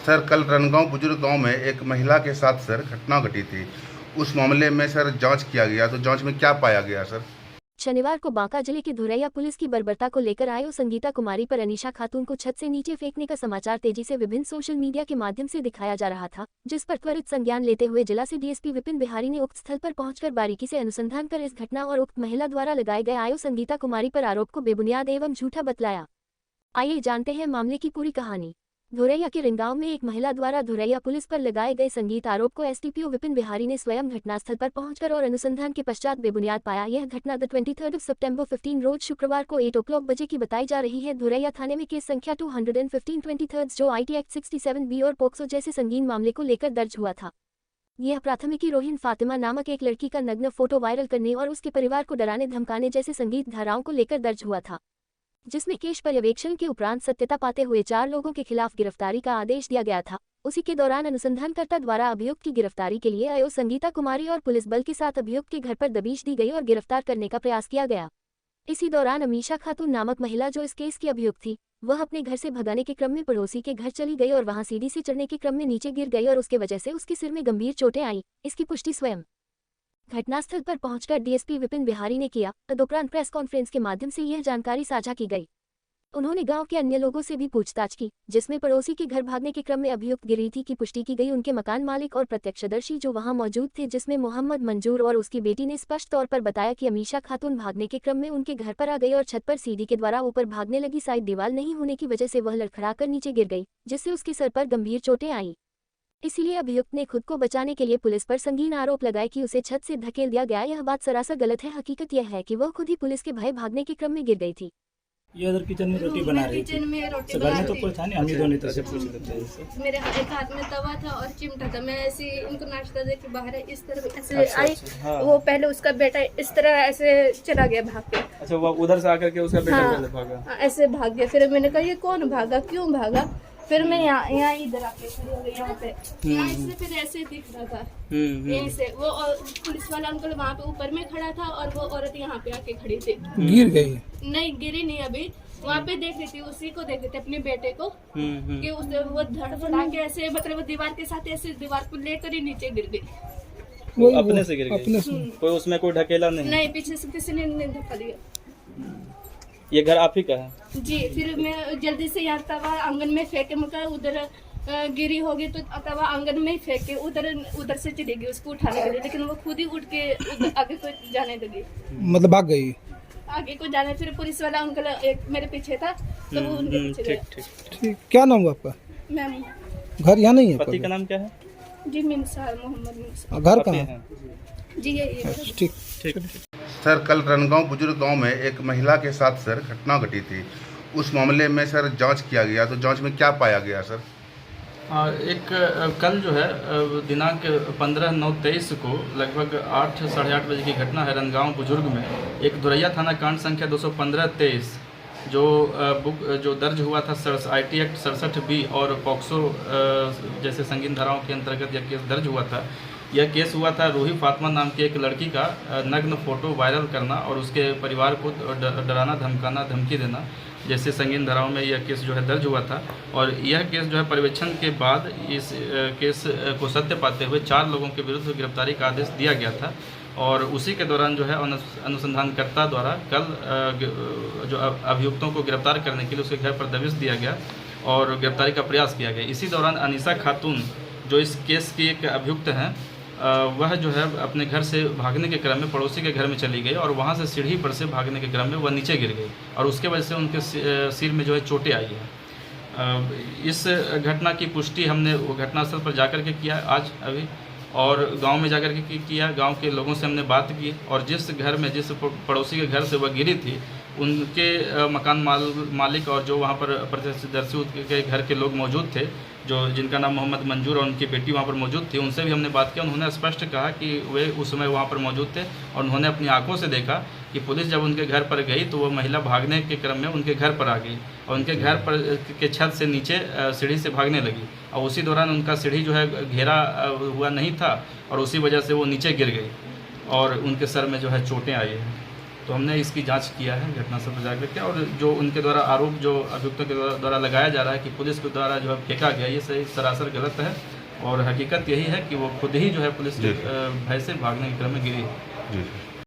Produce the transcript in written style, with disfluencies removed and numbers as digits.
Sir कल रनगांव बुजुर्ग गांव में एक महिला के साथ सर घटना घटी थी। उस मामले में सर जांच किया गया, तो जांच में क्या पाया गया सर? शनिवार को बांका जिले की धुरैया पुलिस की बर्बरता को लेकर आए संगीता कुमारी पर अनीशा खातून को छत से नीचे फेंकने का समाचार तेजी से विभिन्न सोशल मीडिया के माध्यम से दिखाया जा रहा था, जिस पर त्वरित संज्ञान लेते हुए जिला से डीएसपी विपिन बिहारी ने उक्त स्थल पर पहुंचकर बारीकी से अनुसंधान कर इस घटना और उक्त महिला द्वारा लगाए गए आयो संगीता कुमारी पर आरोप को बेबुनियाद एवं झूठा बतलाया। आइए जानते हैं मामले की पूरी कहानी। धुरैया के रिंगांव में एक महिला द्वारा धुरैया पुलिस पर लगाए गए संगीत आरोप को एसडीपीओ विपिन बिहारी ने स्वयं घटनास्थल पर पहुंचकर और अनुसंधान के पश्चात बेबुनियाद पाया। यह घटना 23 सितंबर 15 रोज शुक्रवार को 8 o'clock बजे की बताई जा रही है। धुरैया थाने में केस संख्या 215 जो IT Act 67B और पोक्सो जैसे संगीन मामले को लेकर दर्ज हुआ था। यह प्राथमिकी रोहिन फातिमा नामक एक लड़की का नग्न फोटो वायरल करने और उसके परिवार को डराने धमकाने जैसे संगीत धाराओं को लेकर दर्ज हुआ था, जिसमें केश पर्यवेक्षण के उपरांत सत्यता पाते हुए 4 लोगों के खिलाफ गिरफ्तारी का आदेश दिया गया था। उसी के दौरान अनुसंधानकर्ता द्वारा अभियुक्त की गिरफ्तारी के लिए आयो संगीता कुमारी और पुलिस बल के साथ अभियुक्त के घर पर दबिश दी गई और गिरफ्तार करने का प्रयास किया गया। इसी दौरान अमीशा खातून नामक महिला जो इस केस की अभियुक्त थी, वह अपने घर से भगाने के क्रम में पड़ोसी के घर चली गई और वहां सीढ़ी से चढ़ने के क्रम में नीचे गिर गई और उसके वजह से उसके सिर में गंभीर चोटें आई। इसकी पुष्टि स्वयं घटनास्थल पर पहुंचकर डीएसपी विपिन बिहारी ने किया। तदुपरांत प्रेस कॉन्फ्रेंस के माध्यम से यह जानकारी साझा की गई। उन्होंने गांव के अन्य लोगों से भी पूछताछ की, जिसमें पड़ोसी के घर भागने के क्रम में अभियुक्त गिरी थी की पुष्टि की गई। उनके मकान मालिक और प्रत्यक्षदर्शी जो वहां मौजूद थे, जिसमें मोहम्मद मंजूर और उसकी बेटी ने स्पष्ट तौर पर बताया कि अमीशा खातून भागने के क्रम में उनके घर पर आ गई और छत पर सीढ़ी के द्वारा ऊपर भागने लगी। साइड दीवार नहीं होने की वजह से वह लड़खड़ाकर नीचे गिर गई, जिससे उसके सर पर गंभीर चोटें आईं। इसीलिए अभियुक्त ने खुद को बचाने के लिए पुलिस पर संगीन आरोप लगाए कि उसे छत से धकेल दिया गया। यह बात सरासर गलत है। हकीकत यह है कि वह खुद ही पुलिस के भय भागने के क्रम में गिर गई थी। ये उधर किचन में रोटी बना रही थी। किचन में रोटी घर में तो कोई था नहीं, हम ही दोनों तरह से पूछ लेते हैं। मेरे एक हाथ में तवा था और चिमटा था। मैं ऐसे इनको नाश्ता दे के बाहर इस तरह ऐसे आई। हाँ। वो पहले उसका बेटा इस तरह ऐसे चला गया भाग के। अच्छा, वो उधर से आकर के उसका बेटा पहले भागा। हाँ, ऐसे भाग गया। फिर मैंने कहा ये कौन भागा, क्यों भागा? फिर मैं यहाँ इधर आके खड़ी हो गई यहाँ पे। यहाँ से फिर ऐसे दिख रहा था यहीं से। वो पुलिस वाला अंकल वहाँ पे ऊपर में खड़ा था और वो औरत यहाँ पे आके खड़ी थी। गिर गई? नहीं गिरी नहीं, अभी वहाँ पे देख रही थी, उसी को देख रही थी, अपने बेटे को कि उसने वो धड़फड़ा के ऐसे मतलब वो दीवार के साथ ऐसे दीवार को लेकर ही नीचे गिर गई। वो अपने से गिर गई? कोई उसमें कोई ढकेला नहीं? नहीं, पीछे से किसी ने नहीं धक्का दिया। ये घर आप ही का है? जी। फिर मैं जल्दी से यहाँ तवा आंगन में फेंके, मगर उधर गिरी होगी तो तवा आंगन में ही फेंके उधर से चली गई उसको उठाने के लिए, लेकिन वो खुद ही उठ के आगे को जाने लगी। मतलब भाग गई आगे को जाने। फिर पुलिस वाला अंकल एक मेरे पीछे था तो वो उनके पीछे गया। ठीक। क्या नाम हुआ आपका? मैम। घर यहाँ नहीं है? पति का नाम क्या है? जी मिनसार, मोहम्मद मिनसार। घर कहाँ है? जी ये ठीक। सर कल रनगांव बुजुर्ग गांव में एक महिला के साथ सर घटना घटी थी। उस मामले में सर जांच किया गया, तो जांच में क्या पाया गया सर? एक कल जो है दिनांक 15/9/23 को लगभग 8 साढ़े 8 बजे की घटना है। रनगांव बुजुर्ग में एक धुरैया थाना कांड संख्या 215-23 जो दर्ज हुआ था IT Act 67B और पोक्सो जैसे संगीन धाराओं के अंतर्गत यह केस दर्ज हुआ था। यह केस हुआ था रूही फातिमा नाम की एक लड़की का नग्न फोटो वायरल करना और उसके परिवार को डराना धमकाना धमकी देना जैसे संगीन धाराओं में यह केस जो है दर्ज हुआ था। और यह केस जो है पर्यवेक्षण के बाद इस केस को सत्य पाते हुए 4 लोगों के विरुद्ध गिरफ्तारी का आदेश दिया गया था। और उसी के दौरान जो है अनुसंधानकर्ता द्वारा कल जो अभियुक्तों को गिरफ्तार करने के लिए उसके घर पर दबिश दिया गया और गिरफ्तारी का प्रयास किया गया। इसी दौरान अनीशा खातून जो इस केस की एक अभियुक्त हैं, वह जो है अपने घर से भागने के क्रम में पड़ोसी के घर में चली गई और वहाँ से सीढ़ी पर से भागने के क्रम में वह नीचे गिर गई और उसके वजह से उनके सिर में जो है चोटें आई है। इस घटना की पुष्टि हमने घटनास्थल पर जाकर के किया आज अभी, और गांव में जाकर के किया। गांव के लोगों से हमने बात की और जिस घर में जिस पड़ोसी के घर से वह गिरी थी उनके मकान मालिक और जो वहाँ पर प्रत्यक्षदर्शी के घर के लोग मौजूद थे, जिनका नाम मोहम्मद मंजूर और उनकी बेटी वहाँ पर मौजूद थी, उनसे भी हमने बात किया। उन्होंने स्पष्ट कहा कि वे उस समय वहाँ पर मौजूद थे और उन्होंने अपनी आंखों से देखा कि पुलिस जब उनके घर पर गई तो वह महिला भागने के क्रम में उनके घर पर आ गई और उनके घर पर के छत से नीचे सीढ़ी से भागने लगी और उसी दौरान उनका सीढ़ी जो है घेरा हुआ नहीं था और उसी वजह से वो नीचे गिर गई और उनके सर में जो है चोटें आई हैं। तो हमने इसकी जांच किया है, घटना से प्रचार किया, और जो उनके द्वारा आरोप जो अभियुक्तों के द्वारा लगाया जा रहा है कि पुलिस के द्वारा जो है फेंका गया, ये सही सरासर गलत है। और हकीकत यही है कि वो खुद ही जो है पुलिस के भय से भागने के क्रम में गिरी। जी